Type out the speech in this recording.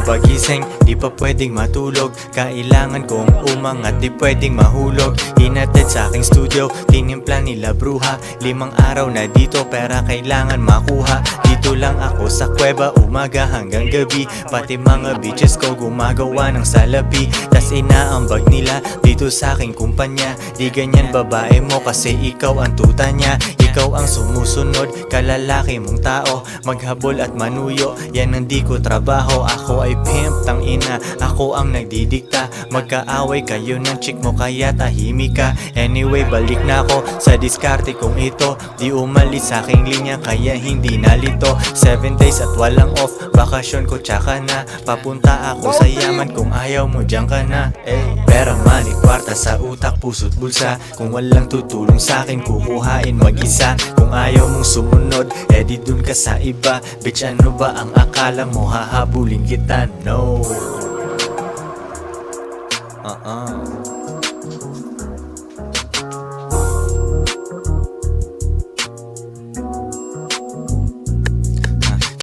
pagising, di pa pwedeng matulog. Kailangan kong umangat, di pwedeng mahulog. Hinatid sa aking studio, tinimpla nila bruha. 5 araw na dito, pera kailangan makuha. Dito lang ako sa kuweba, umaga hanggang gabi. Pati mga bitches ko gumagawa ng salapi. Tas inaambag nila dito sa aking kumpanya. Di ganyan babae mo kasi ikaw ang tuta niya. Ikaw ang sumusunod, kalalaki mong tao. Maghabol at manuyo, yan ang di ko trabaho. Ako ay pimp, tang ina, ako ang nagdidikta. Magkaaway kayo ng chick mo kaya tahimik ka. Anyway, balik na ako sa diskarte kong ito. Di umalis sa aking linya kaya hindi nalito. 7 days at walang off, bakasyon ko tsaka na. Papunta ako sa yaman kung ayaw mo diyan ka na. Pera, money, kwarta sa utak, puso't bulsa. Kung walang tutulong sa akin, kukuhain mag-isa. Kung ayaw mong sumunod, edi dun ka sa iba. Bitch, ano ba ang akala mo, hahabulin kita? No.